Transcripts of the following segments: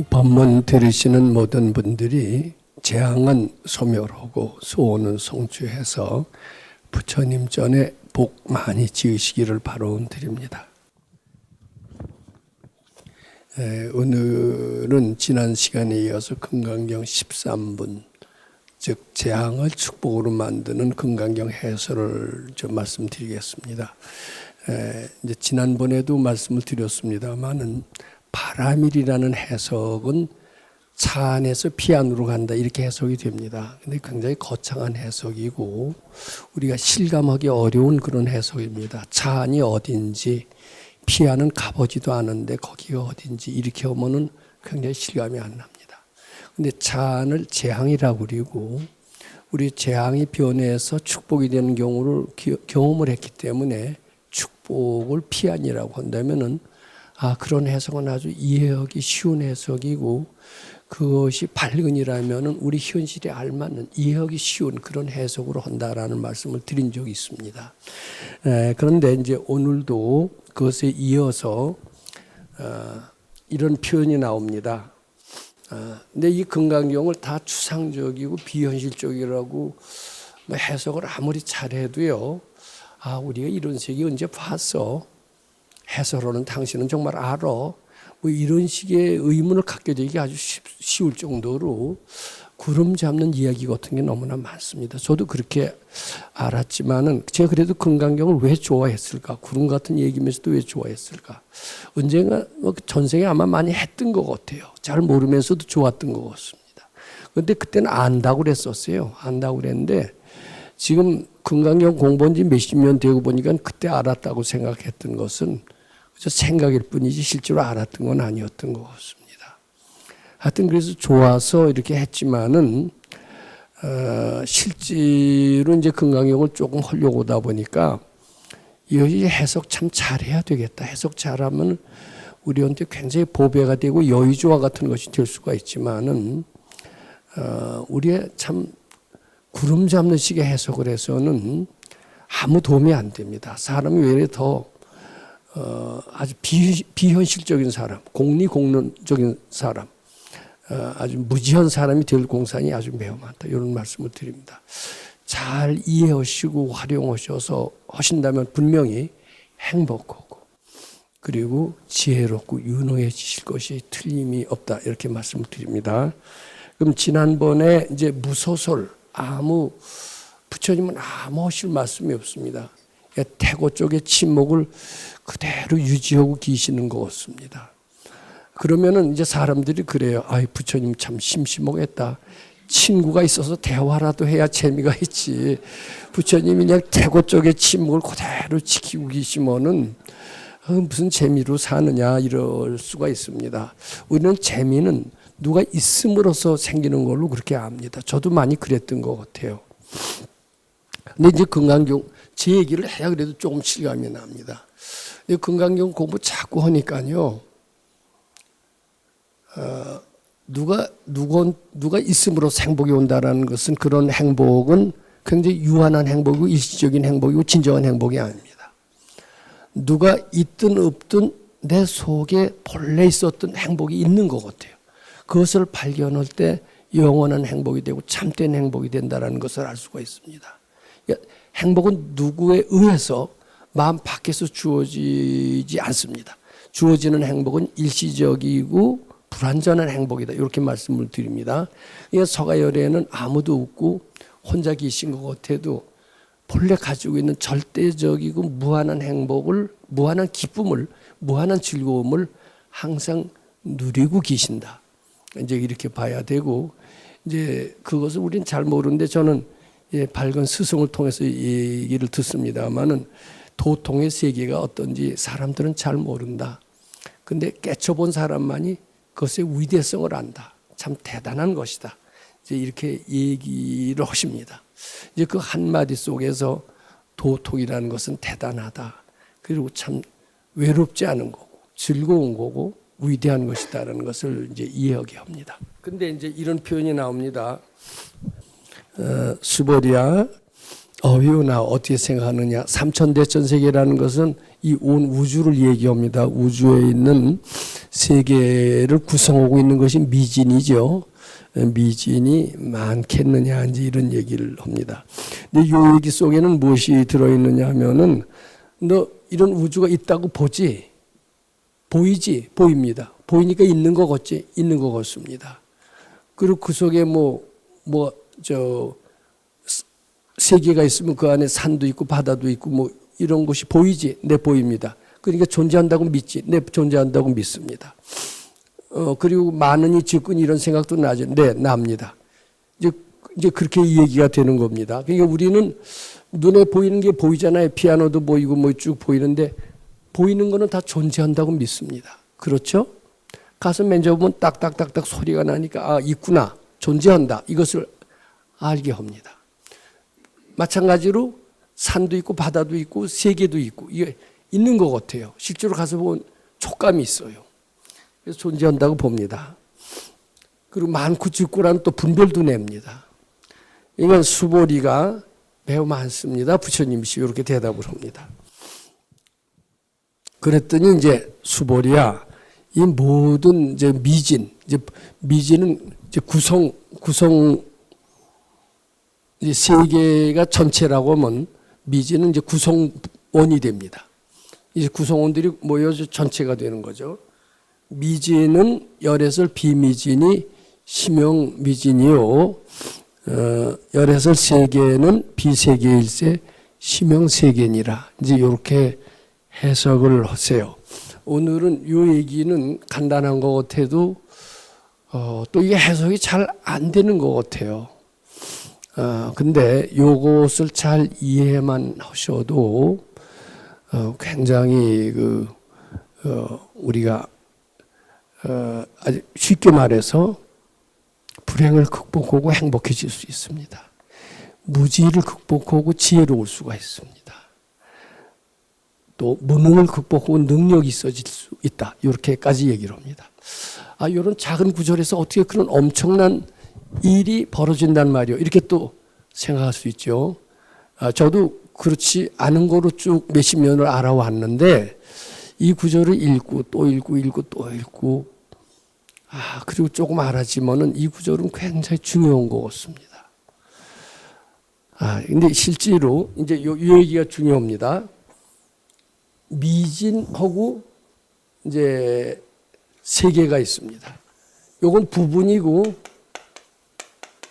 법문 들으시는 모든 분들이 재앙은 소멸하고 소원은 성취해서 부처님 전에 복 많이 지으시기를 바라드립니다. 오늘은 지난 시간에 이어서 금강경 13분, 즉 재앙을 축복으로 만드는 금강경 해설을 좀 말씀드리겠습니다. 이제 지난번에도 말씀을 드렸습니다만은 바라밀이라는 해석은 차 안에서 피 안으로 간다 이렇게 해석이 됩니다. 근데 굉장히 거창한 해석이고 우리가 실감하기 어려운 그런 해석입니다. 차 안이 어딘지 피 안은 가보지도 않은데 거기가 어딘지 이렇게 하면은 굉장히 실감이 안 납니다. 근데 차 안을 재앙이라고 그리고 우리 재앙이 변해서 축복이 되는 경우를 경험을 했기 때문에 축복을 피 안이라고 한다면은 그런 해석은 아주 이해하기 쉬운 해석이고 그것이 발근이라면은 우리 현실에 알맞는 이해하기 쉬운 그런 해석으로 한다라는 말씀을 드린 적이 있습니다. 그런데 이제 오늘도 그것에 이어서 이런 표현이 나옵니다. 근데 이 금강경을 다 추상적이고 비현실적이라고 해석을 아무리 잘해도요. 우리가 이런 세계 언제 봤어? 해설하는 당신은 정말 알아? 뭐 이런 식의 의문을 갖게 되기 아주 쉬울 정도로 구름 잡는 이야기 같은 게 너무나 많습니다. 저도 그렇게 알았지만은 제가 그래도 금강경을 왜 좋아했을까? 구름 같은 얘기면서도 왜 좋아했을까? 언젠가 전생에 아마 많이 했던 것 같아요. 잘 모르면서도 좋았던 것 같습니다. 그런데 그때는 안다고 그랬었어요. 안다고 그랬는데 지금 금강경 공부한 지 몇십 년 되고 보니까 그때 알았다고 생각했던 것은 그저 생각일 뿐이지 실제로 알았던 건 아니었던 것 같습니다. 하여튼 그래서 좋아서 이렇게 했지만은 실제로 이제 금강경을 조금 하려고 오다 보니까 이것이 해석 참 잘해야 되겠다. 해석 잘하면 우리한테 굉장히 보배가 되고 여의조화 같은 것이 될 수가 있지만은 우리의 참 구름 잡는 식의 해석을 해서는 아무 도움이 안 됩니다. 사람이 왜 이렇게 더 아주 비현실적인 사람, 공리공론적인 사람, 아주 무지한 사람이 될 공산이 아주 매우 많다. 이런 말씀을 드립니다. 잘 이해하시고 활용하셔서 하신다면 분명히 행복하고 그리고 지혜롭고 유능해지실 것이 틀림이 없다. 이렇게 말씀을 드립니다. 그럼 지난번에 이제 무소설 부처님은 아무 하실 말씀이 없습니다. 태고 쪽의 침묵을 그대로 유지하고 계시는 것 같습니다. 그러면은 이제 사람들이 그래요. 부처님 참 심심하겠다. 친구가 있어서 대화라도 해야 재미가 있지. 부처님이 그냥 태고 쪽의 침묵을 그대로 지키고 계시면은 무슨 재미로 사느냐 이럴 수가 있습니다. 우리는 재미는 누가 있음으로써 생기는 걸로 그렇게 압니다. 저도 많이 그랬던 것 같아요. 근데 이제 금강경 제 얘기를 해야 그래도 조금 실감이 납니다. 금강경 공부 자꾸 하니까요. 누가 있음으로써 행복이 온다라는 것은 그런 행복은 굉장히 유한한 행복이고 일시적인 행복이고 진정한 행복이 아닙니다. 누가 있든 없든 내 속에 본래 있었던 행복이 있는 것 같아요. 그것을 발견할 때 영원한 행복이 되고 참된 행복이 된다는 것을 알 수가 있습니다. 행복은 누구에 의해서 마음 밖에서 주어지지 않습니다. 주어지는 행복은 일시적이고 불완전한 행복이다. 이렇게 말씀을 드립니다. 서가열에는 아무도 없고 혼자 계신 것 같아도 본래 가지고 있는 절대적이고 무한한 행복을, 무한한 기쁨을, 무한한 즐거움을 항상 누리고 계신다. 이제 이렇게 봐야 되고 이제 그것을 우리는 잘 모르는데 저는 밝은 스승을 통해서 얘기를 듣습니다만은 도통의 세계가 어떤지 사람들은 잘 모른다. 근데 깨쳐본 사람만이 그것의 위대성을 안다. 참 대단한 것이다. 이제 이렇게 얘기를 하십니다. 이제 그 한마디 속에서 도통이라는 것은 대단하다. 그리고 참 외롭지 않은 거고 즐거운 거고 위대한 것이다라는 것을 이제 이해하게 합니다. 근데 이제 이런 표현이 나옵니다. 수보리야, 어휘나 어떻게 생각하느냐. 삼천대천 세계라는 것은 이 온 우주를 얘기합니다. 우주에 있는 세계를 구성하고 있는 것이 미진이죠. 미진이 많겠느냐 이제 이런 얘기를 합니다. 근데 이 얘기 속에는 무엇이 들어있느냐 하면은 너 이런 우주가 있다고 보지? 보이지? 보입니다. 보이니까 있는 거 같지? 있는 거 같습니다. 그리고 그 속에 세계가 있으면 그 안에 산도 있고 바다도 있고 뭐 이런 것이 보이지? 네, 보입니다. 그러니까 존재한다고 믿지? 네, 존재한다고 믿습니다. 그리고 많으니 적으니 이런 생각도 나죠. 네, 납니다. 이제 그렇게 이 얘기가 되는 겁니다. 그러니까 우리는 눈에 보이는 게 보이잖아요. 피아노도 보이고 뭐 쭉 보이는데 보이는 거는 다 존재한다고 믿습니다. 그렇죠? 가서 만져보면 딱딱딱딱 소리가 나니까 아, 있구나. 존재한다. 이것을 알게 합니다. 마찬가지로 산도 있고 바다도 있고 세계도 있고 이게 있는 것 같아요. 실제로 가서 보면 촉감이 있어요. 그래서 존재한다고 봅니다. 그리고 많고 적고라는 또 분별도 냅니다. 이건 수보리가 매우 많습니다. 부처님이 이렇게 대답을 합니다. 그랬더니 이제 수보리야, 이 모든 이제 미진은 이제 구성 이제 세계가 전체라고 하면 미진은 이제 구성원이 됩니다. 이제 구성원들이 모여서 전체가 되는 거죠. 미진은 열애설 비미진이 심형미진이요. 열애설 세계는 비세계일세 심형세계니라. 이제 이렇게 해석을 하세요. 오늘은 이 얘기는 간단한 것 같아도 또 이게 해석이 잘 안 되는 것 같아요. 근데 요것을 잘 이해만 하셔도 굉장히 우리가 아주 쉽게 말해서 불행을 극복하고 행복해질 수 있습니다. 무지를 극복하고 지혜로울 수가 있습니다. 또 무능을 극복하고 능력이 있어질 수 있다. 이렇게까지 얘기를 합니다. 이런 작은 구절에서 어떻게 그런 엄청난 일이 벌어진단 말이에요. 이렇게 또 생각할 수 있죠. 저도 그렇지 않은 거로 쭉 몇십 년을 알아왔는데 이 구절을 읽고 또 읽고 또 읽고 그리고 조금 알았지만은 이 구절은 굉장히 중요한 것 같습니다. 근데 실제로 이제 이 얘기가 중요합니다. 미진하고 이제 세계가 있습니다. 요건 부분이고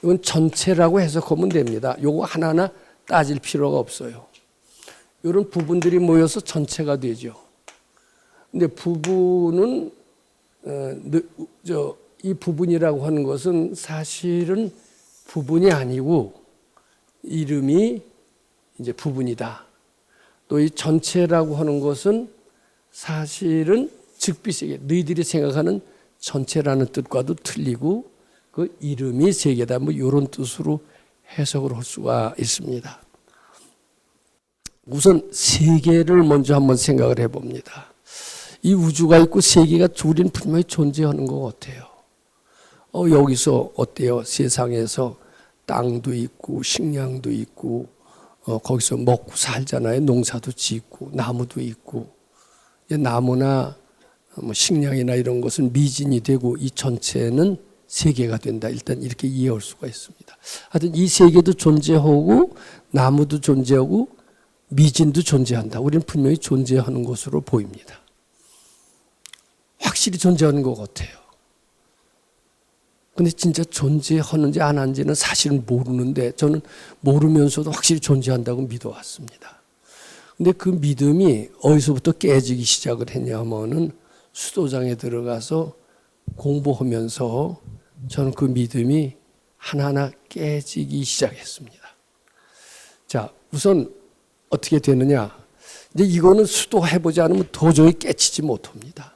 이건 전체라고 해석하면 됩니다. 요거 하나하나 따질 필요가 없어요. 이런 부분들이 모여서 전체가 되죠. 근데 부분은 이 부분이라고 하는 것은 사실은 부분이 아니고 이름이 이제 부분이다. 또 이 전체라고 하는 것은 사실은 즉비세계, 너희들이 생각하는 전체라는 뜻과도 틀리고 그 이름이 세계다. 뭐 이런 뜻으로 해석을 할 수가 있습니다. 우선 세계를 먼저 한번 생각을 해봅니다. 이 우주가 있고 세계가 둘은 분명히 존재하는 것 같아요. 여기서 어때요? 세상에서 땅도 있고 식량도 있고 거기서 먹고 살잖아요. 농사도 짓고 나무도 있고 나무나 뭐 식량이나 이런 것은 미진이 되고 이 전체는 세계가 된다. 일단 이렇게 이해할 수가 있습니다. 하여튼 이 세계도 존재하고 나무도 존재하고 미진도 존재한다. 우리는 분명히 존재하는 것으로 보입니다. 확실히 존재하는 것 같아요. 근데 진짜 존재하는지 안 하는지는 사실은 모르는데 저는 모르면서도 확실히 존재한다고 믿어왔습니다. 근데 그 믿음이 어디서부터 깨지기 시작을 했냐면은 수도장에 들어가서 공부하면서 저는 그 믿음이 하나하나 깨지기 시작했습니다. 자, 우선 어떻게 되느냐. 이제 이거는 수도해보지 않으면 도저히 깨치지 못합니다.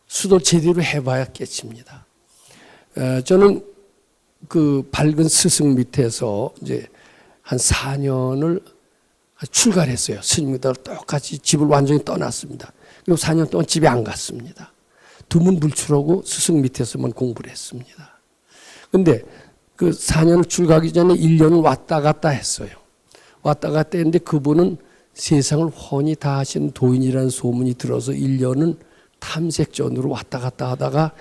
수도 제대로 해봐야 깨칩니다. 저는 그 밝은 스승 밑에서 이제 한 4년을 출가했어요. 스님과 똑같이 집을 완전히 떠났습니다. 그리고 4년 동안 집에 안 갔습니다. 두문불출하고 스승 밑에서만 공부를 했습니다. 근데 그 4년을 출가하기 전에 1년을 왔다 갔다 했어요. 왔다 갔다 했는데 그분은 세상을 훤히 다 하신 도인이라는 소문이 들어서 1년은 탐색전으로 왔다 갔다 하다가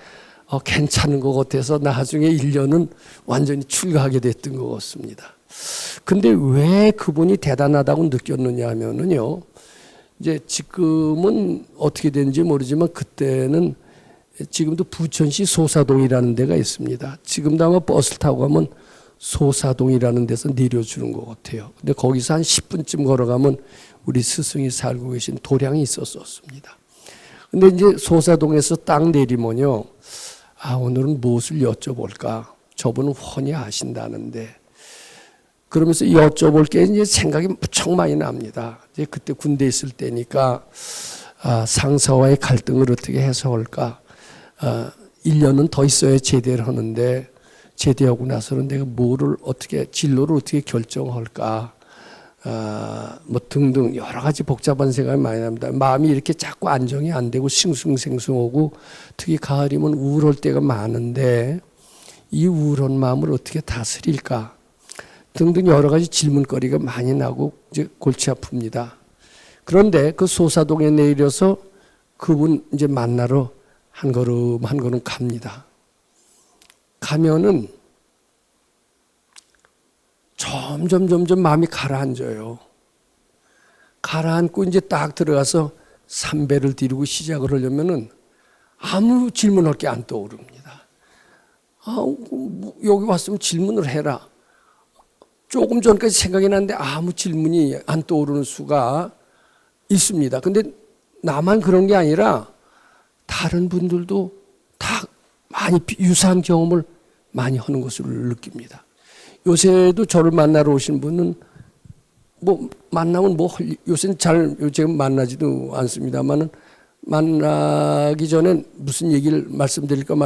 괜찮은 것 같아서 나중에 1년은 완전히 출가하게 됐던 것 같습니다. 근데 왜 그분이 대단하다고 느꼈느냐 하면은요, 이제 지금은 어떻게 되는지 모르지만 그때는 지금도 부천시 소사동이라는 데가 있습니다. 지금도 아마 버스를 타고 가면 소사동이라는 데서 내려주는 것 같아요. 근데 거기서 한 10분쯤 걸어가면 우리 스승이 살고 계신 도량이 있었습니다. 근데 이제 소사동에서 딱 내리면요, 오늘은 무엇을 여쭤볼까? 저분은 훤히 아신다는데, 그러면서 여쭤볼 게 이제 생각이 무척 많이 납니다. 이제 그때 군대 있을 때니까, 상사와의 갈등을 어떻게 해소할까? 1년은 더 있어야 제대를 하는데, 제대하고 나서는 내가 뭐를 어떻게, 진로를 어떻게 결정할까? 뭐 등등 여러 가지 복잡한 생각이 많이 납니다. 마음이 이렇게 자꾸 안정이 안 되고 싱숭생숭하고 특히 가을이면 우울할 때가 많은데 이 우울한 마음을 어떻게 다스릴까 등등 여러 가지 질문거리가 많이 나고 이제 골치 아픕니다. 그런데 그 소사동에 내려서 그분 이제 만나러 한 걸음 한 걸음 갑니다. 가면은 점점 마음이 가라앉아요. 가라앉고 이제 딱 들어가서 삼배를 드리고 시작을 하려면은 아무 질문할 게 안 떠오릅니다. 여기 왔으면 질문을 해라. 조금 전까지 생각이 났는데 아무 질문이 안 떠오르는 수가 있습니다. 근데 나만 그런 게 아니라 다른 분들도 다 많이 유사한 경험을 많이 하는 것으로 느낍니다. 요새도 저를 만나러 오신 분은 뭐 만나면 뭐 요새는 잘 요즘 만나지도 않습니다만은 만나기 전에 무슨 얘기를 말씀드릴까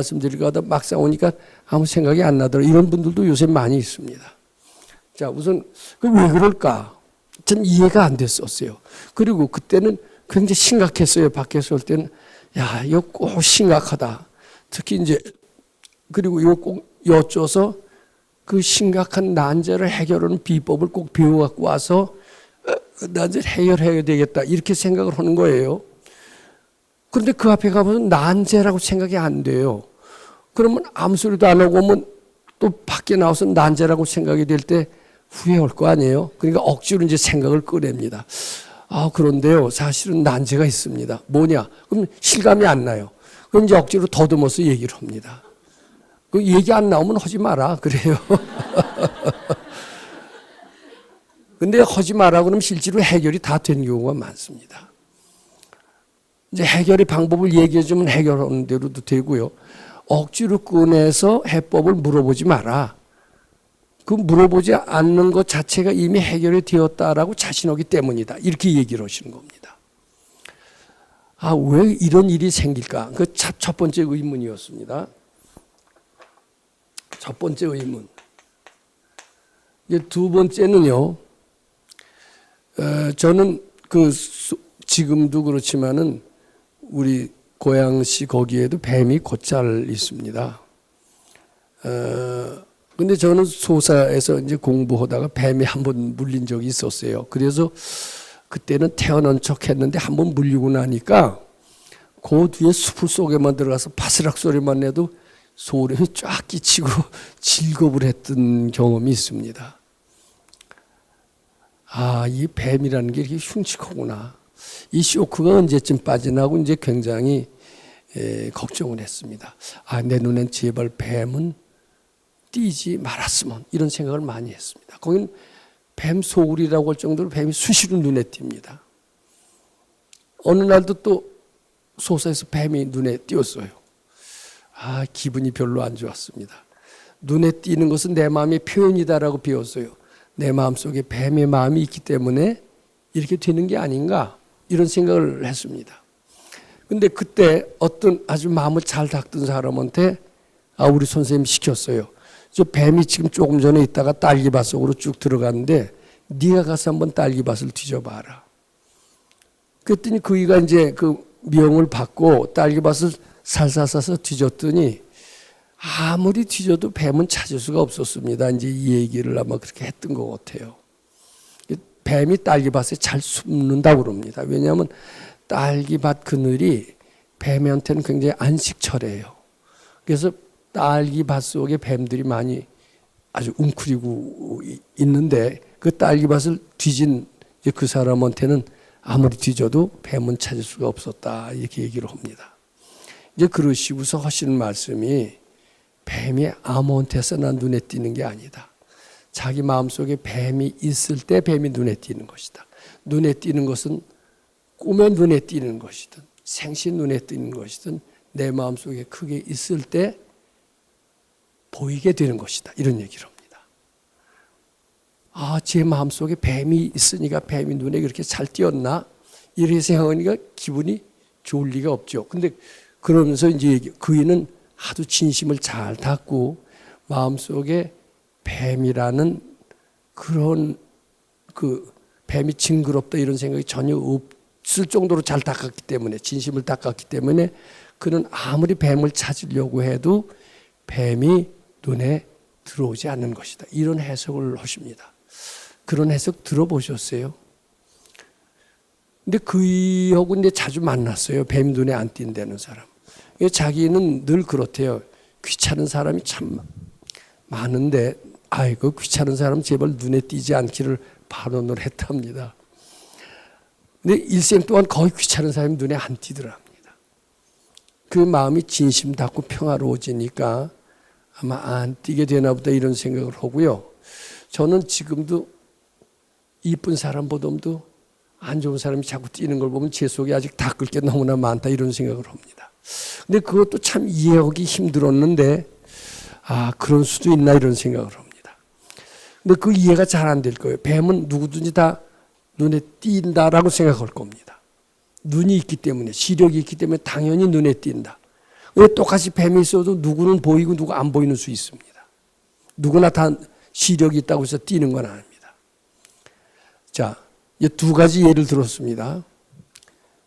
하다 막상 오니까 아무 생각이 안 나더라. 이런 분들도 요새 많이 있습니다. 자, 우선 왜 그럴까? 전 이해가 안 됐었어요. 그리고 그때는 굉장히 심각했어요. 밖에서 올 때는 야, 이거 꼭 심각하다. 특히 이제 그리고 이거 꼭 여쭤서 그 심각한 난제를 해결하는 비법을 꼭 배워갖고 와서 난제를 해결해야 되겠다 이렇게 생각을 하는 거예요. 그런데 그 앞에 가보면 난제라고 생각이 안 돼요. 그러면 아무 소리도 안 하고 오면 또 밖에 나와서 난제라고 생각이 될 때 후회할 거 아니에요. 그러니까 억지로 이제 생각을 꺼냅니다. 그런데요, 사실은 난제가 있습니다. 뭐냐? 그럼 실감이 안 나요. 그럼 이제 억지로 더듬어서 얘기를 합니다. 그 얘기 안 나오면 하지 마라 그래요. 근데 하지 마라 그러면 실제로 해결이 다 된 경우가 많습니다. 이제 해결의 방법을 얘기해 주면 해결하는 대로도 되고요. 억지로 꺼내서 해법을 물어보지 마라. 그 물어보지 않는 것 자체가 이미 해결이 되었다라고 자신하기 때문이다. 이렇게 얘기를 하시는 겁니다. 왜 이런 일이 생길까? 그 첫 번째 의문이었습니다. 첫 번째 의문. 이제 두 번째는요, 저는 지금도 그렇지만은 우리 고양시 거기에도 뱀이 곧잘 있습니다. 근데 저는 소사에서 이제 공부하다가 뱀이 한번 물린 적이 있었어요. 그래서 그때는 태어난 척 했는데 한번 물리고 나니까 그 뒤에 숲을 속에만 들어가서 바스락 소리만 내도 소름이 쫙 끼치고 즐겁을 했던 경험이 있습니다. 이 뱀이라는 게 이렇게 흉측하구나. 이 쇼크가 언제쯤 빠지나고 이제 굉장히 걱정을 했습니다. 내 눈엔 제발 뱀은 띄지 말았으면 이런 생각을 많이 했습니다. 거긴 뱀 소굴이라고 할 정도로 뱀이 수시로 눈에 띕니다. 어느 날도 또 소사에서 뱀이 눈에 띄었어요. 기분이 별로 안 좋았습니다. 눈에 띄는 것은 내 마음의 표현이다라고 배웠어요. 내 마음속에 뱀의 마음이 있기 때문에 이렇게 되는 게 아닌가 이런 생각을 했습니다. 근데 그때 어떤 아주 마음을 잘 닦던 사람한테 우리 선생님이 시켰어요. 저 뱀이 지금 조금 전에 있다가 딸기밭 속으로 쭉 들어갔는데 네가 가서 한번 딸기밭을 뒤져봐라. 그랬더니 그이가 이제 그 명을 받고 딸기밭을 살살사서 뒤졌더니 아무리 뒤져도 뱀은 찾을 수가 없었습니다. 이제 이 얘기를 아마 그렇게 했던 것 같아요. 뱀이 딸기밭에 잘 숨는다고 그럽니다. 왜냐하면 딸기밭 그늘이 뱀한테는 굉장히 안식처래요. 그래서 딸기밭 속에 뱀들이 많이 아주 웅크리고 있는데 그 딸기밭을 뒤진 그 사람한테는 아무리 뒤져도 뱀은 찾을 수가 없었다 이렇게 얘기를 합니다. 이제 그러시고서 하시는 말씀이 뱀이 아무한테서 난 눈에 띄는 게 아니다. 자기 마음속에 뱀이 있을 때 뱀이 눈에 띄는 것이다. 눈에 띄는 것은 꿈에 눈에 띄는 것이든 생시 눈에 띄는 것이든 내 마음속에 크게 있을 때 보이게 되는 것이다. 이런 얘기를 합니다. 아, 제 마음속에 뱀이 있으니까 뱀이 눈에 그렇게 잘 띄었나? 이렇게 생각하니까 기분이 좋을 리가 없죠. 근데 그러면서 이제 그이는 하도 진심을 잘 닫고 마음속에 뱀이라는 그런 뱀이 징그럽다 이런 생각이 전혀 없을 정도로 잘 닦았기 때문에 진심을 닦았기 때문에 그는 아무리 뱀을 찾으려고 해도 뱀이 눈에 들어오지 않는 것이다. 이런 해석을 하십니다. 그런 해석 들어보셨어요? 근데 그이하고 이제 자주 만났어요. 뱀 눈에 안 띈다는 사람. 자기는 늘 그렇대요. 귀찮은 사람이 참 많은데 아이고 귀찮은 사람 제발 눈에 띄지 않기를 반원을 했답니다. 근데 일생 동안 거의 귀찮은 사람이 눈에 안 띄더랍니다. 그 마음이 진심 닿고 평화로워지니까 아마 안 띄게 되나 보다 이런 생각을 하고요. 저는 지금도 이쁜 사람보다도 안 좋은 사람이 자꾸 띄는 걸 보면 제 속에 아직 닦을 게 너무나 많다 이런 생각을 합니다. 근데 그것도 참 이해하기 힘들었는데 아 그런 수도 있나 이런 생각을 합니다. 근데 그 이해가 잘 안 될 거예요. 뱀은 누구든지 다 눈에 띈다라고 생각할 겁니다. 눈이 있기 때문에 시력이 있기 때문에 당연히 눈에 띈다. 왜 똑같이 뱀이 있어도 누구는 보이고 누구 안 보이는 수 있습니다. 누구나 다 시력이 있다고 해서 띄는 건 아닙니다. 자, 이 두 가지 예를 들었습니다.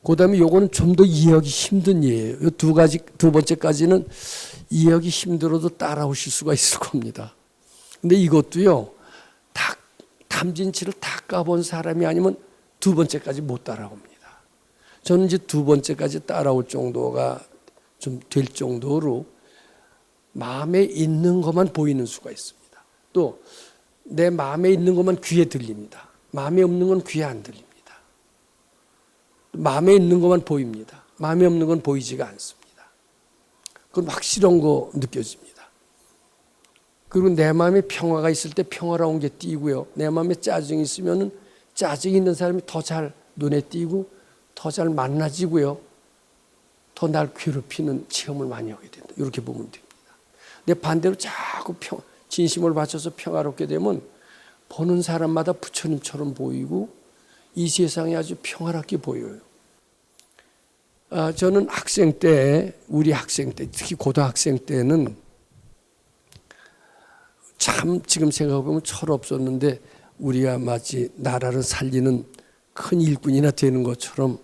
그 다음에 요거는 좀 더 이해하기 힘든 예예요. 이 두 가지, 두 번째까지는 이해하기 힘들어도 따라오실 수가 있을 겁니다. 근데 이것도요, 탐진치를 다 까본 사람이 아니면 두 번째까지 못 따라옵니다. 저는 이제 두 번째까지 따라올 정도가 좀 될 정도로 마음에 있는 것만 보이는 수가 있습니다. 또 내 마음에 있는 것만 귀에 들립니다. 마음에 없는 건 귀에 안 들립니다. 마음에 있는 것만 보입니다. 마음에 없는 건 보이지가 않습니다. 그건 확실한 거 느껴집니다. 그리고 내 마음에 평화가 있을 때 평화로운 게 띄고요. 내 마음에 짜증이 있으면 짜증이 있는 사람이 더 잘 눈에 띄고 더 잘 만나지고요. 더 날 괴롭히는 체험을 많이 하게 된다. 이렇게 보면 됩니다. 근데 반대로 자꾸 진심을 바쳐서 평화롭게 되면 보는 사람마다 부처님처럼 보이고 이 세상이 아주 평화롭게 보여요. 저는 학생 때, 우리 학생 때, 특히 고등학생 때는 참 지금 생각해보면 철없었는데 우리가 마치 나라를 살리는 큰 일꾼이나 되는 것처럼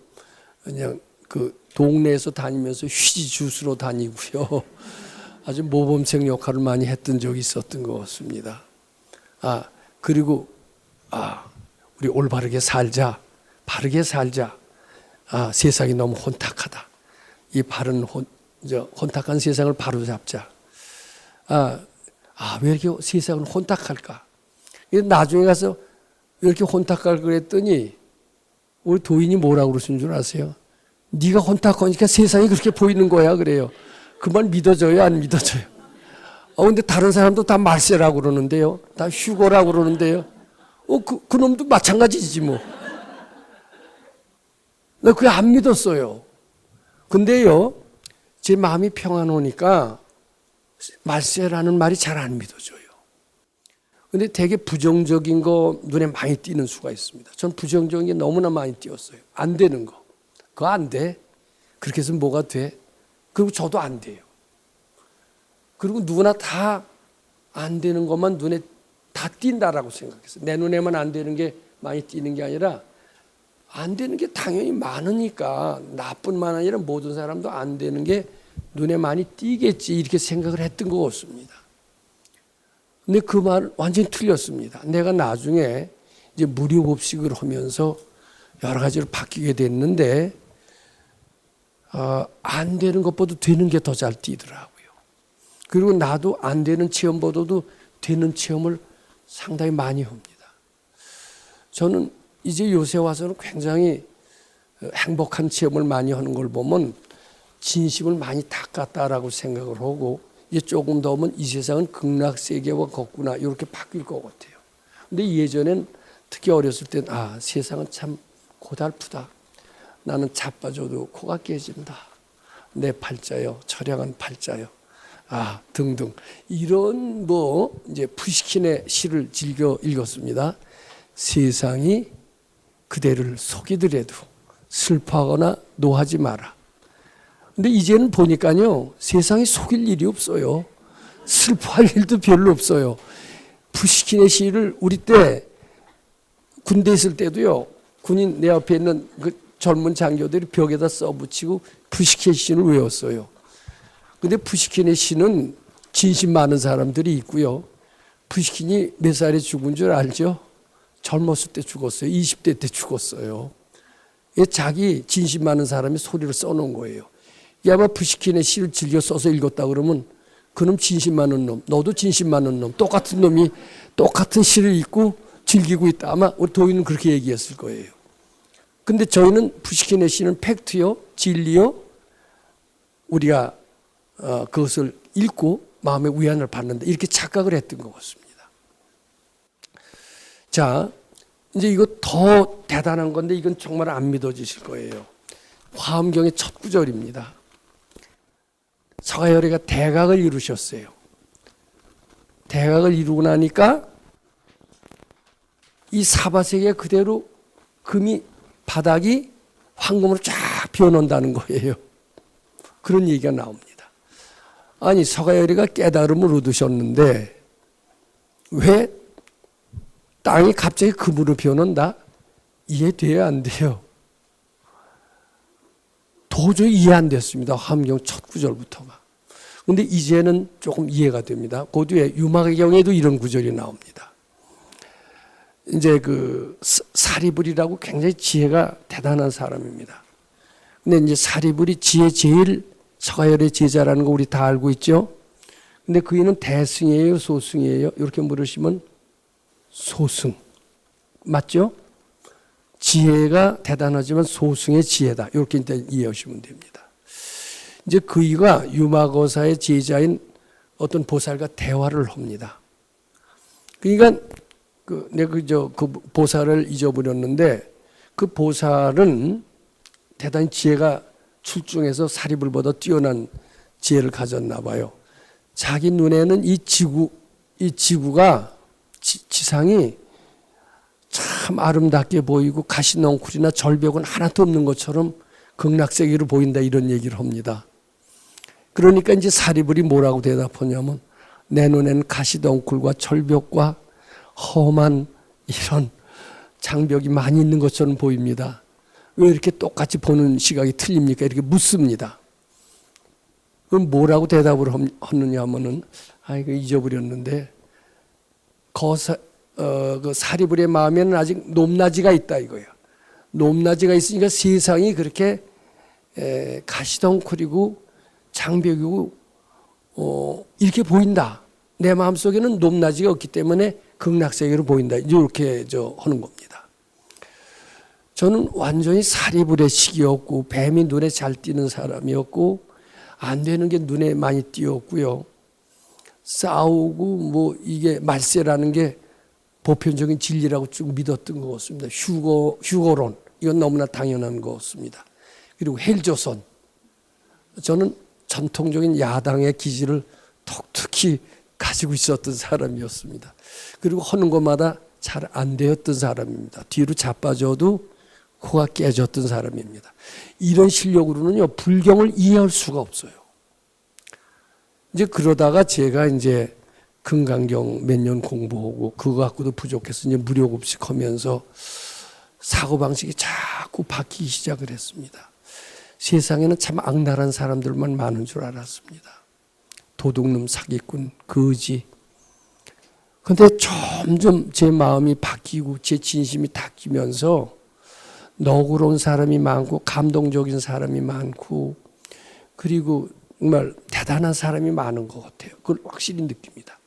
그냥 그 동네에서 다니면서 휘지주스로 다니고요. 아주 모범생 역할을 많이 했던 적이 있었던 것 같습니다. 그리고 우리 올바르게 살자, 바르게 살자. 세상이 너무 혼탁하다. 이 바른 혼탁한 세상을 바로잡자. 왜 이렇게 세상은 혼탁할까? 나중에 가서 왜 이렇게 혼탁할 그랬더니 우리 도인이 뭐라고 그러신 줄 아세요? 네가 혼탁하니까 세상이 그렇게 보이는 거야 그래요. 그 말 믿어져요, 안 믿어져요? 근데 다른 사람도 다 말세라고 그러는데요. 다 휴거라고 그러는데요. 그 놈도 마찬가지지 뭐. 나 그게 안 믿었어요. 근데요, 제 마음이 평안하니까 말세라는 말이 잘 안 믿어져요. 근데 되게 부정적인 거 눈에 많이 띄는 수가 있습니다. 전 부정적인 게 너무나 많이 띄었어요. 안 되는 거. 그거 안 돼. 그렇게 해서 뭐가 돼? 그리고 저도 안 돼요. 그리고 누구나 다 안 되는 것만 눈에 다 띈다라고 생각했어요. 내 눈에만 안 되는 게 많이 띄는 게 아니라 안 되는 게 당연히 많으니까 나뿐만 아니라 모든 사람도 안 되는 게 눈에 많이 띄겠지 이렇게 생각을 했던 것 같습니다. 근데 그 말 완전히 틀렸습니다. 내가 나중에 이제 무료법식을 하면서 여러 가지로 바뀌게 됐는데 안 되는 것보다 되는 게 더 잘 뛰더라고요. 그리고 나도 안 되는 체험보다도 되는 체험을 상당히 많이 합니다. 저는 이제 요새 와서는 굉장히 행복한 체험을 많이 하는 걸 보면 진심을 많이 닦았다라고 생각을 하고, 이제 조금 더 하면 이 세상은 극락세계와 걷구나 이렇게 바뀔 것 같아요. 근데 예전엔 특히 어렸을 땐 세상은 참 고달프다. 나는 자빠져도 코가 깨진다. 내 팔자요, 처량한 팔자요. 등등. 이런 이제 푸시킨의 시를 즐겨 읽었습니다. 세상이 그대를 속이더라도 슬퍼하거나 노하지 마라. 근데 이제는 보니까요, 세상이 속일 일이 없어요. 슬퍼할 일도 별로 없어요. 푸시킨의 시를 우리 때 군대 있을 때도요, 군인 내 옆에 있는 그 젊은 장교들이 벽에다 써붙이고 푸시킨의 시를 외웠어요. 근데 푸시킨의 시는 진심 많은 사람들이 있고요. 푸시킨이 몇 살에 죽은 줄 알죠? 젊었을 때 죽었어요. 20대 때 죽었어요. 자기 진심 많은 사람이 소리를 써놓은 거예요. 아마 푸시킨의 시를 즐겨 써서 읽었다 그러면 그놈 진심 많은 놈, 너도 진심 많은 놈, 똑같은 놈이 똑같은 시를 읽고 즐기고 있다. 아마 우리 도인은 그렇게 얘기했을 거예요. 근데 저희는 푸시킨의 시는 팩트요, 진리요, 우리가 그것을 읽고 마음의 위안을 받는다, 이렇게 착각을 했던 것 같습니다. 자, 이제 이거 더 대단한 건데 이건 정말 안 믿어지실 거예요. 화엄경의 첫 구절입니다. 서가열이가 대각을 이루셨어요. 대각을 이루고 나니까 이 사바세계 그대로 금이 바닥이 황금으로 쫙 피어난다는 거예요. 그런 얘기가 나옵니다. 아니, 서가열이가 깨달음을 얻으셨는데 왜 땅이 갑자기 금으로 피어난다? 이해돼야 안 돼요. 도저히 이해 안 됐습니다. 화엄경 첫 구절부터가. 그런데 이제는 조금 이해가 됩니다. 그 뒤에 유마경에도 이런 구절이 나옵니다. 이제 그 사리불이라고 굉장히 지혜가 대단한 사람입니다. 근데 이제 사리불이 지혜 제일 서가열의 제자라는 거 우리 다 알고 있죠? 근데 그이는 대승이에요, 소승이에요? 이렇게 물으시면 소승. 맞죠? 지혜가 대단하지만 소승의 지혜다. 이렇게 일단 이해하시면 됩니다. 이제 그이가 유마거사의 제자인 어떤 보살과 대화를 합니다. 그러니까 내가 그 보살을 잊어버렸는데 그 보살은 대단히 지혜가 출중해서 사리불보다 뛰어난 지혜를 가졌나 봐요. 자기 눈에는 이 지구가 지상이 참 아름답게 보이고 가시넝쿨이나 절벽은 하나도 없는 것처럼 극락세계로 보인다, 이런 얘기를 합니다. 그러니까 이제 사리불이 뭐라고 대답하냐면 내 눈에는 가시덩굴과 절벽과 험한 이런 장벽이 많이 있는 것처럼 보입니다. 왜 이렇게 똑같이 보는 시각이 틀립니까? 이렇게 묻습니다. 그럼 뭐라고 대답을 하느냐 하면은 이거 잊어버렸는데 그 사리불의 마음에는 아직 높낮이가 있다 이거예요. 높낮이가 있으니까 세상이 그렇게 가시덩굴이고 장벽이고 이렇게 보인다. 내 마음속에는 높낮이가 없기 때문에 극락세계로 보인다. 이렇게 하는 겁니다. 저는 완전히 사리불의 식이었고 뱀이 눈에 잘 띄는 사람이었고 안 되는 게 눈에 많이 띄었고요. 싸우고 이게 말세라는 게 보편적인 진리라고 쭉 믿었던 것 같습니다. 휴거론, 이건 너무나 당연한 것 같습니다. 그리고 헬조선, 저는 전통적인 야당의 기질을 독특히 가지고 있었던 사람이었습니다. 그리고 하는 것마다 잘 안 되었던 사람입니다. 뒤로 자빠져도 코가 깨졌던 사람입니다. 이런 실력으로는요, 불경을 이해할 수가 없어요. 이제 그러다가 제가 이제 금강경 몇 년 공부하고 그거 갖고도 부족해서 이제 무료급식 하면서 사고방식이 자꾸 바뀌기 시작을 했습니다. 세상에는 참 악랄한 사람들만 많은 줄 알았습니다. 도둑놈, 사기꾼, 거지. 근데 점점 제 마음이 바뀌고 제 진심이 닦이면서 너그러운 사람이 많고 감동적인 사람이 많고 그리고 정말 대단한 사람이 많은 것 같아요. 그걸 확실히 느낍니다.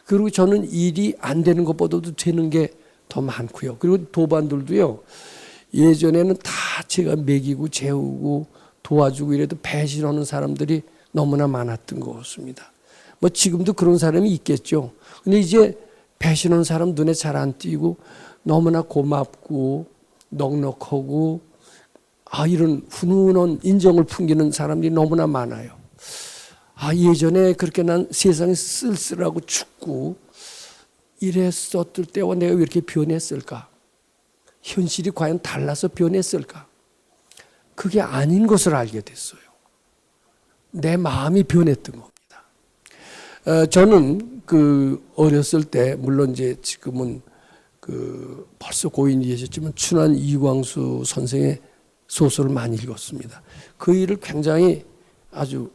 그리고 저는 일이 안 되는 것보다도 되는 게 더 많고요. 그리고 도반들도요. 예전에는 다 제가 먹이고 재우고 도와주고 이래도 배신하는 사람들이 너무나 많았던 것 같습니다. 뭐 지금도 그런 사람이 있겠죠. 근데 이제 배신하는 사람 눈에 잘 안 띄고 너무나 고맙고 넉넉하고 이런 훈훈한 인정을 풍기는 사람들이 너무나 많아요. 예전에 그렇게 난 세상에 쓸쓸하고 춥고 이랬었을 때와 내가 왜 이렇게 변했을까? 현실이 과연 달라서 변했을까? 그게 아닌 것을 알게 됐어요. 내 마음이 변했던 겁니다. 저는 어렸을 때 물론 이제 지금은 벌써 고인이 되셨지만 춘한 이광수 선생의 소설을 많이 읽었습니다. 그 일을 굉장히 아주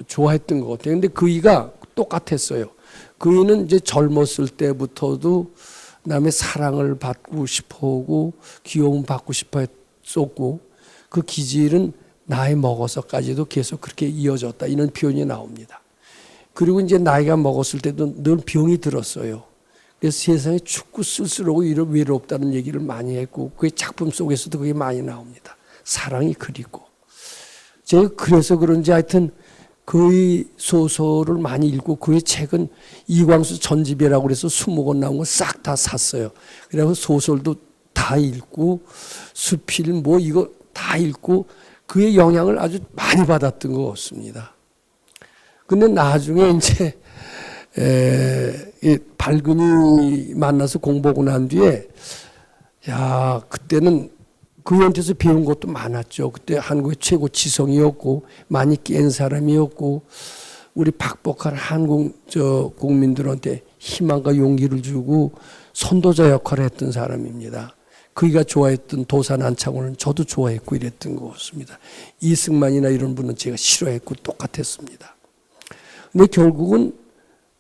좋아했던 것 같아요. 근데 그 이가 똑같았어요. 그 이는 이제 젊었을 때부터도 남의 사랑을 받고 싶어하고 귀여움 받고 싶어 했었고 그 기질은 나이 먹어서까지도 계속 그렇게 이어졌다 이런 표현이 나옵니다. 그리고 이제 나이가 먹었을 때도 늘 병이 들었어요. 그래서 세상에 춥고 쓸쓸하고 이런 외롭다는 얘기를 많이 했고 그 작품 속에서도 그게 많이 나옵니다. 사랑이 그리고 제가 그래서 그런지 하여튼 그의 소설을 많이 읽고 그의 책은 이광수 전집이라고 그래서 20권 나온 거 싹 다 샀어요. 그래서 소설도 다 읽고 수필 뭐 이거 다 읽고 그의 영향을 아주 많이 받았던 것 같습니다. 근데 나중에 이제 발근이 만나서 공부하고 난 뒤에 그때는 그한테서 배운 것도 많았죠. 그때 한국의 최고 지성이었고 많이 깬 사람이었고 우리 박복할 한국 국민들한테 희망과 용기를 주고 선도자 역할을 했던 사람입니다. 그이가 좋아했던 도산 안창호는 저도 좋아했고 이랬던 것 같습니다. 이승만이나 이런 분은 제가 싫어했고 똑같았습니다. 근데 결국은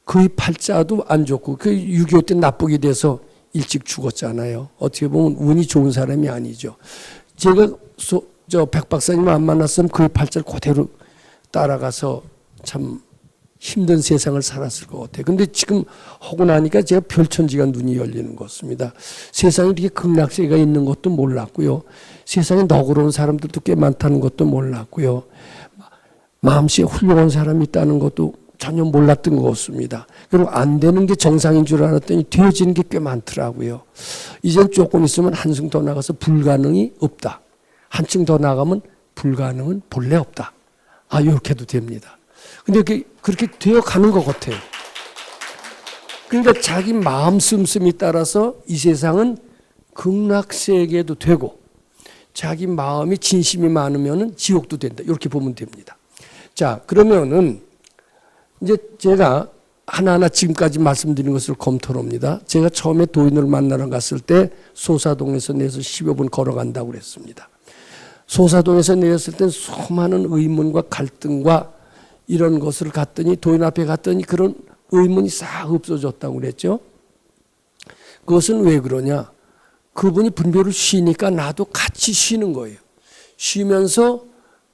그의 팔자도 안 좋고 그 6.25 때 나쁘게 돼서 일찍 죽었잖아요. 어떻게 보면 운이 좋은 사람이 아니죠. 제가 백 박사님 안 만났으면 그의 팔자를 그대로 따라가서 참 힘든 세상을 살았을 것 같아요. 근데 지금 하고 나니까 제가 별천지가 눈이 열리는 것 같습니다. 세상에 이렇게 극락세가 있는 것도 몰랐고요. 세상에 너그러운 사람들도 꽤 많다는 것도 몰랐고요. 마음씨에 훌륭한 사람이 있다는 것도 전혀 몰랐던 것 같습니다. 그리고 안 되는 게 정상인 줄 알았더니 되어지는 게 꽤 많더라고요. 이젠 조금 있으면 한층 더 나가서 불가능이 없다. 한층 더 나가면 불가능은 본래 없다. 이렇게도 됩니다. 근데 그렇게 되어가는 것 같아요. 그러니까 자기 마음 씀씀에 따라서 이 세상은 극락세계도 되고 자기 마음이 진심이 많으면 지옥도 된다. 이렇게 보면 됩니다. 자, 그러면은 이제 제가 하나하나 지금까지 말씀드린 것을 검토를 합니다. 제가 처음에 도인을 만나러 갔을 때 소사동에서 내려서 10여 분 걸어간다고 그랬습니다. 소사동에서 내렸을 때 수많은 의문과 갈등과 이런 것을 갔더니 도인 앞에 갔더니 그런 의문이 싹 없어졌다고 그랬죠. 그것은 왜 그러냐. 그분이 분별을 쉬니까 나도 같이 쉬는 거예요. 쉬면서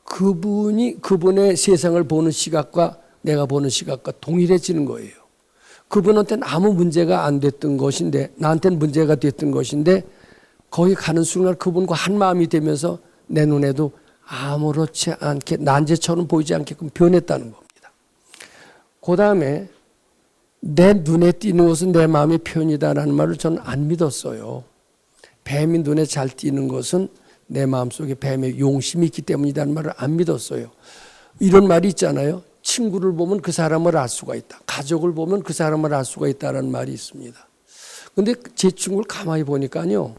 그분의 세상을 보는 시각과 내가 보는 시각과 동일해지는 거예요. 그분한테는 아무 문제가 안 됐던 것인데 나한테는 문제가 됐던 것인데 거기 가는 순간 그분과 한 마음이 되면서 내 눈에도 아무렇지 않게 난제처럼 보이지 않게끔 변했다는 겁니다. 그 다음에 내 눈에 띄는 것은 내 마음의 표현이다라는 말을 저는 안 믿었어요. 뱀이 눈에 잘 띄는 것은 내 마음속에 뱀의 용심이 있기 때문이라는 말을 안 믿었어요. 이런 말이 있잖아요. 친구를 보면 그 사람을 알 수가 있다. 가족을 보면 그 사람을 알 수가 있다는 말이 있습니다. 그런데 제 친구를 가만히 보니까요.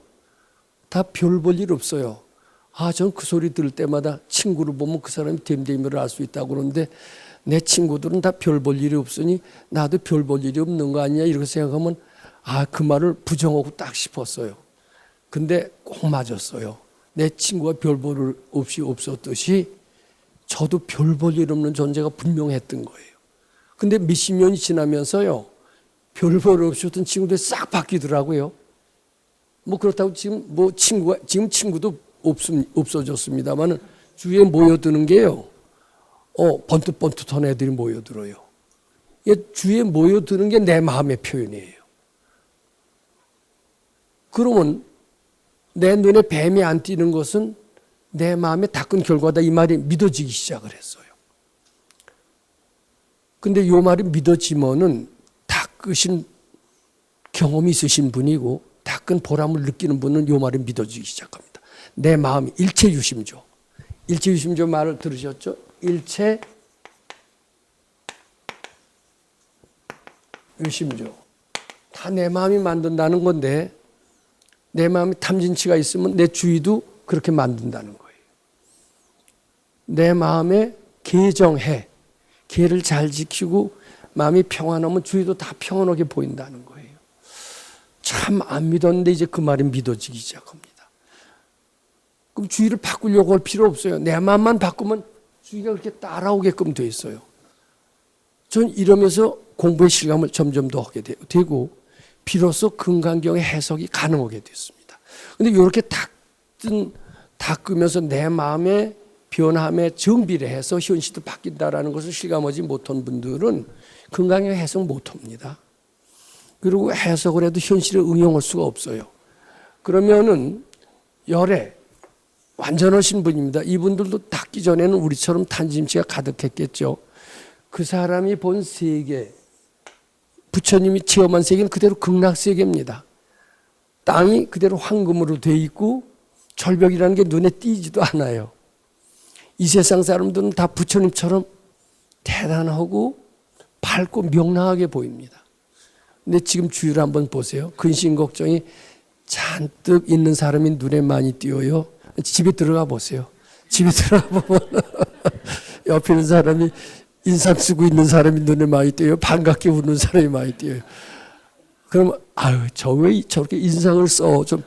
다 별 볼 일 없어요. 저는 그 소리 들을 때마다 친구를 보면 그 사람이 됨됨이를 알 수 있다고 그러는데 내 친구들은 다 별 볼 일이 없으니 나도 별 볼 일이 없는 거 아니냐 이렇게 생각하면 그 말을 부정하고 딱 싶었어요. 근데 꼭 맞았어요. 내 친구가 별 볼 일 없이 없었듯이 저도 별 볼 일 없는 존재가 분명했던 거예요. 근데 몇십 년이 지나면서요. 별 볼 없이 어떤 친구들이 싹 바뀌더라고요. 뭐 그렇다고 지금 뭐 친구도 없어졌습니다만은 주위에 모여드는 게요. 번뜩번뜩한 애들이 모여들어요. 주위에 모여드는 게 내 마음의 표현이에요. 그러면 내 눈에 뱀이 안 띄는 것은 내 마음에 닦은 결과다, 이 말이 믿어지기 시작을 했어요. 근데 이 말이 믿어지면은 닦으신 경험이 있으신 분이고 닦은 보람을 느끼는 분은 이 말이 믿어지기 시작합니다. 내 마음이 일체유심조. 일체유심조 말을 들으셨죠? 일체유심조. 다 내 마음이 만든다는 건데 내 마음에 탐진치가 있으면 내 주위도 그렇게 만든다는 거예요. 내 마음에 계정해. 계를 잘 지키고 마음이 평안하면 주위도 다 평안하게 보인다는 거예요. 참 안 믿었는데 이제 그 말이 믿어지기 시작합니다. 그럼 주위를 바꾸려고 할 필요 없어요. 내 마음만 바꾸면 주위가 그렇게 따라오게끔 돼 있어요. 전 이러면서 공부의 실감을 점점 더 하게 되고 비로소 금강경의 해석이 가능하게 됐습니다. 그런데 이렇게 닦으면서 내 마음의 변함에 정비를 해서 현실도 바뀐다라는 것을 실감하지 못한 분들은 금강경 해석 못합니다. 그리고 해석을 해도 현실에 응용할 수가 없어요. 그러면은 열애 완전하신 분입니다. 이분들도 닦기 전에는 우리처럼 탄짐치가 가득했겠죠. 그 사람이 본 세계, 부처님이 체험한 세계는 그대로 극락세계입니다. 땅이 그대로 황금으로 돼 있고 절벽이라는 게 눈에 띄지도 않아요. 이 세상 사람들은 다 부처님처럼 대단하고 밝고 명랑하게 보입니다. 근데 지금 주위를 한번 보세요. 근심 걱정이 잔뜩 있는 사람이 눈에 많이 띄어요. 집에 들어가 보세요. 집에 들어가 보면 옆에 있는 사람이 인상 쓰고 있는 사람이 눈에 많이 띄어요. 반갑게 웃는 사람이 많이 띄어요. 그러면 저 왜 저렇게 인상을 써? 좀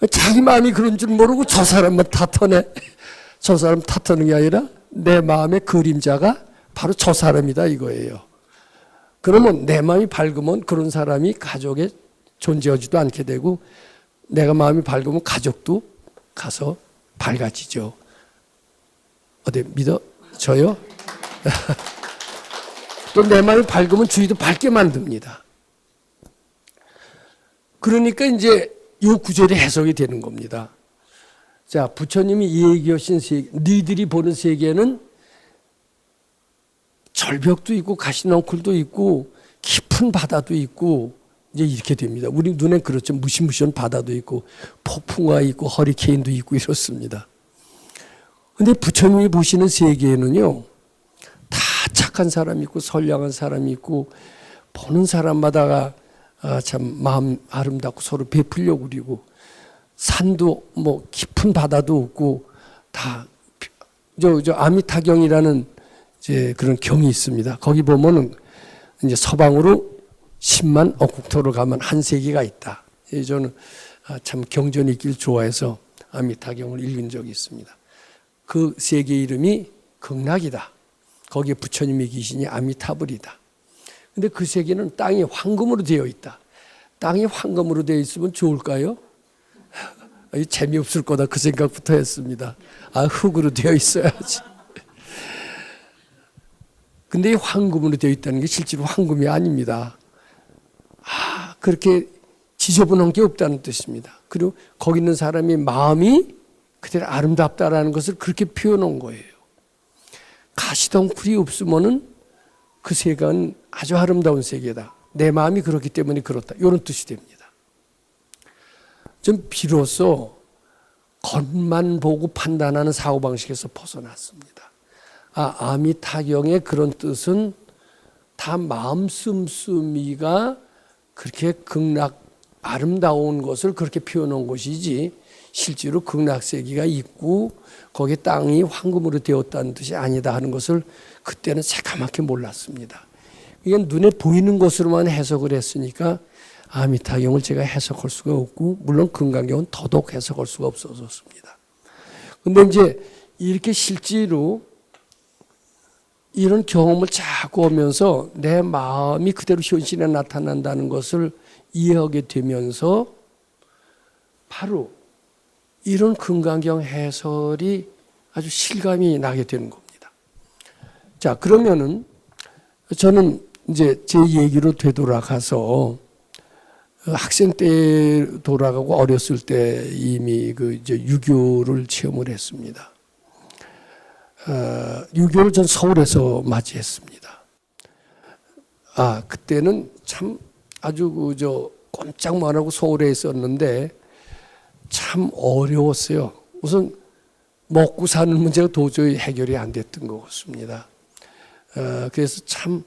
자기 마음이 그런 줄 모르고 저 사람만 탓하네. 저 사람 탓하는 게 아니라 내 마음의 그림자가 바로 저 사람이다 이거예요. 그러면 내 마음이 밝으면 그런 사람이 가족에 존재하지도 않게 되고 내가 마음이 밝으면 가족도 가서 밝아지죠. 어디 믿어져요? 또 내 마음이 밝으면 주위도 밝게 만듭니다. 그러니까 이제 이 구절이 해석이 되는 겁니다. 자, 부처님이 얘기하신 세계, 너희들이 보는 세계는 절벽도 있고 가시넝쿨도 있고 깊은 바다도 있고 이제 이렇게 됩니다. 우리 눈엔 그렇죠. 무시무시한 바다도 있고 폭풍과 있고 허리케인도 있고 이렇습니다. 그런데 부처님이 보시는 세계에는요, 다 착한 사람이 있고 선량한 사람이 있고 보는 사람마다가 참 마음 아름답고 서로 베풀려고 그리고 산도 뭐 깊은 바다도 없고 다 저 아미타경이라는 이제 그런 경이 있습니다. 거기 보면은 이제 서방으로 10만 억국토로 가면 한 세계가 있다. 저는 참 경전이 있길 좋아해서 아미타경을 읽은 적이 있습니다. 그 세계 이름이 극락이다. 거기에 부처님이 계시니 아미타불이다. 근데 그 세계는 땅이 황금으로 되어 있다. 땅이 황금으로 되어 있으면 좋을까요? 재미없을 거다 그 생각부터 했습니다. 흙으로 되어 있어야지. 근데 이 황금으로 되어 있다는 게 실제로 황금이 아닙니다. 그렇게 지저분한 게 없다는 뜻입니다. 그리고 거기 있는 사람의 마음이 그대로 아름답다라는 것을 그렇게 표현한 거예요. 가시덩굴이 없으면은 그 세계는 아주 아름다운 세계다. 내 마음이 그렇기 때문에 그렇다. 이런 뜻이 됩니다. 좀 비로소 겉만 보고 판단하는 사고방식에서 벗어났습니다. 아미타경의 그런 뜻은 다 마음 씀씀이가 그렇게 극락 아름다운 것을 그렇게 표현한 것이지 실제로 극락세계가 있고 거기에 땅이 황금으로 되었다는 뜻이 아니다 하는 것을 그때는 새까맣게 몰랐습니다. 이건 눈에 보이는 것으로만 해석을 했으니까 아미타경을 제가 해석할 수가 없고 물론 금강경은 더더욱 해석할 수가 없어졌습니다. 그런데 이제 이렇게 실제로 이런 경험을 자꾸 하면서 내 마음이 그대로 현실에 나타난다는 것을 이해하게 되면서 바로 이런 금강경 해설이 아주 실감이 나게 되는 겁니다. 자, 그러면은 저는 이제 제 얘기로 되돌아가서 학생 때 돌아가고 어렸을 때 이미 이제 유교를 체험을 했습니다. 유교를 전 서울에서 맞이했습니다. 그때는 참 아주 꼼짝만 하고 서울에 있었는데 참 어려웠어요. 우선 먹고 사는 문제가 도저히 해결이 안 됐던 것 같습니다. 그래서 참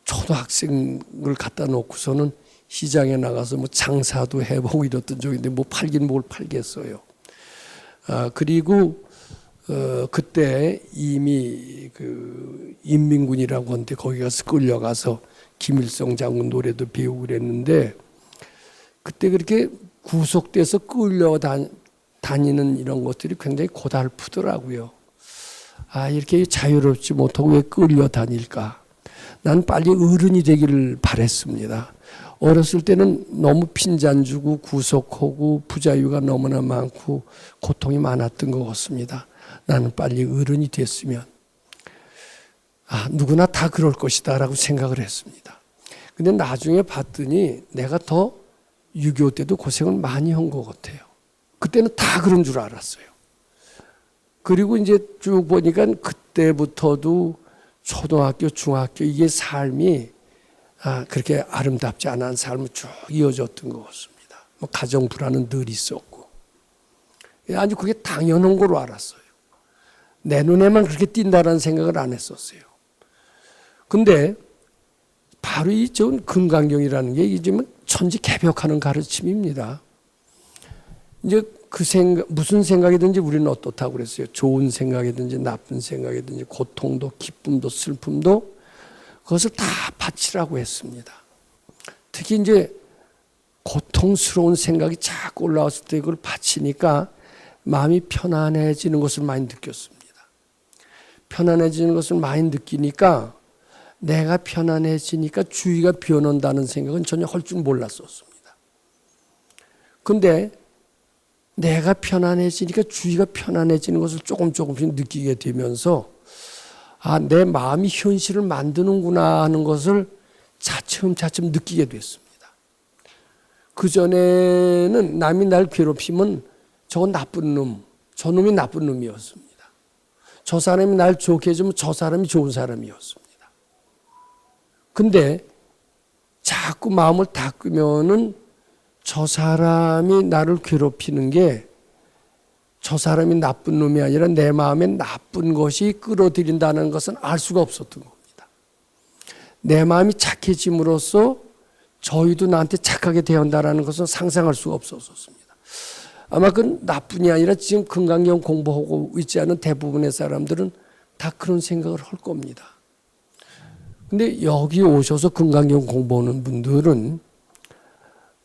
초등학생을 갖다 놓고서는 시장에 나가서 뭐 장사도 해보고 이랬던 적인데 뭐 팔긴 뭘 팔겠어요. 그리고 그때 이미 인민군이라고 하는데 거기 가서 끌려가서 김일성 장군 노래도 배우고 그랬는데 그때 그렇게 구속돼서 끌려다니는 이런 것들이 굉장히 고달프더라고요. 이렇게 자유롭지 못하고 왜 끌려다닐까? 난 빨리 어른이 되기를 바랬습니다. 어렸을 때는 너무 핀잔 주고 구속하고 부자유가 너무나 많고 고통이 많았던 것 같습니다. 나는 빨리 어른이 됐으면 누구나 다 그럴 것이다 라고 생각을 했습니다. 근데 나중에 봤더니 내가 더 유교 때도 고생을 많이 한 것 같아요. 그때는 다 그런 줄 알았어요. 그리고 이제 쭉 보니까 그때부터도 초등학교, 중학교 이게 삶이 그렇게 아름답지 않은 삶을 쭉 이어졌던 것 같습니다. 뭐 가정 불화는 늘 있었고 아주 그게 당연한 걸로 알았어요. 내 눈에만 그렇게 띈다라는 생각을 안 했었어요. 근데 바로 이 금강경이라는 게 이제 천지 개벽하는 가르침입니다. 이제 무슨 생각이든지 우리는 어떻다고 그랬어요. 좋은 생각이든지 나쁜 생각이든지 고통도 기쁨도 슬픔도 그것을 다 바치라고 했습니다. 특히 이제 고통스러운 생각이 자꾸 올라왔을 때 그걸 바치니까 마음이 편안해지는 것을 많이 느꼈습니다. 편안해지는 것을 많이 느끼니까 내가 편안해지니까 주위가 변한다는 생각은 전혀 할 줄 몰랐었습니다. 근데 내가 편안해지니까 주위가 편안해지는 것을 조금씩 느끼게 되면서 내 마음이 현실을 만드는구나 하는 것을 차츰차츰 느끼게 됐습니다. 그전에는 남이 날 괴롭히면 저건 나쁜 놈, 저 놈이 나쁜 놈이었습니다. 저 사람이 날 좋게 해주면 저 사람이 좋은 사람이었습니다. 근데 자꾸 마음을 닦으면은 저 사람이 나를 괴롭히는 게 저 사람이 나쁜 놈이 아니라 내 마음에 나쁜 것이 끌어들인다는 것은 알 수가 없었던 겁니다. 내 마음이 착해짐으로써 저희도 나한테 착하게 대한다는 것은 상상할 수가 없었습니다. 아마 그건 나뿐이 아니라 지금 금강경 공부하고 있지 않은 대부분의 사람들은 다 그런 생각을 할 겁니다. 근데 여기 오셔서 금강경 공부하는 분들은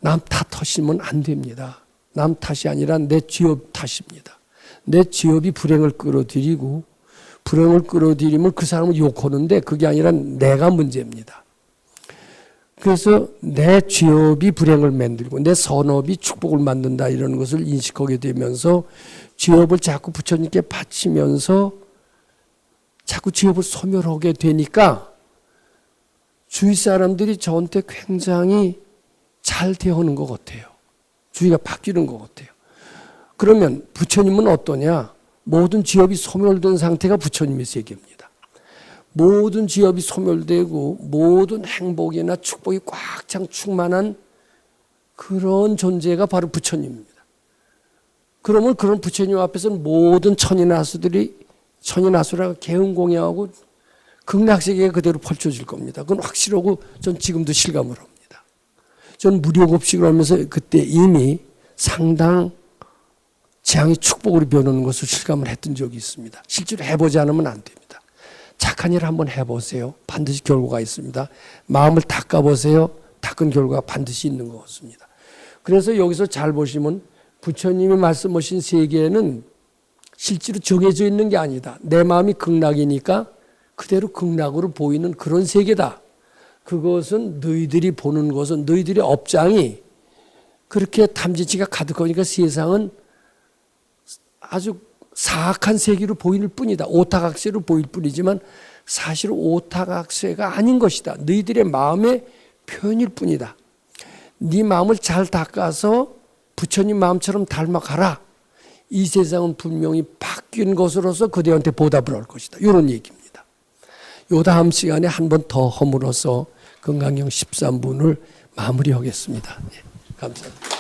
남 탓하시면 안 됩니다. 남 탓이 아니라 내 죄업 탓입니다. 내 죄업이 불행을 끌어들이고 불행을 끌어들이면 그 사람을 욕하는데 그게 아니라 내가 문제입니다. 그래서 내 죄업이 불행을 만들고 내 선업이 축복을 만든다 이런 것을 인식하게 되면서 죄업을 자꾸 부처님께 바치면서 자꾸 죄업을 소멸하게 되니까 주위 사람들이 저한테 굉장히 잘 대하는 것 같아요. 주의가 바뀌는 것 같아요. 그러면 부처님은 어떠냐? 모든 지업이 소멸된 상태가 부처님의 세계입니다. 모든 지업이 소멸되고 모든 행복이나 축복이 꽉 찬 충만한 그런 존재가 바로 부처님입니다. 그러면 그런 부처님 앞에서는 모든 천인아수라가 개응공양하고 극락세계가 그대로 펼쳐질 겁니다. 그건 확실하고 전 지금도 실감을 합니다. 전 무료급식을 하면서 그때 이미 상당 재앙이 축복으로 변하는 것을 실감을 했던 적이 있습니다. 실제로 해보지 않으면 안 됩니다. 착한 일 한번 해보세요. 반드시 결과가 있습니다. 마음을 닦아보세요. 닦은 결과가 반드시 있는 것 같습니다. 그래서 여기서 잘 보시면 부처님이 말씀하신 세계는 실제로 정해져 있는 게 아니다. 내 마음이 극락이니까 그대로 극락으로 보이는 그런 세계다. 그것은 너희들이 보는 것은 너희들의 업장이 그렇게 탐진치가 가득하니까 세상은 아주 사악한 세계로 보일 뿐이다. 오타각세로 보일 뿐이지만 사실 오타각세가 아닌 것이다. 너희들의 마음의 표현일 뿐이다. 네 마음을 잘 닦아서 부처님 마음처럼 닮아가라. 이 세상은 분명히 바뀐 것으로서 그대한테 보답을 할 것이다. 이런 얘기입니다. 요 다음 시간에 한 번 더 허물어서 건강경 13분을 마무리하겠습니다. 네, 감사합니다.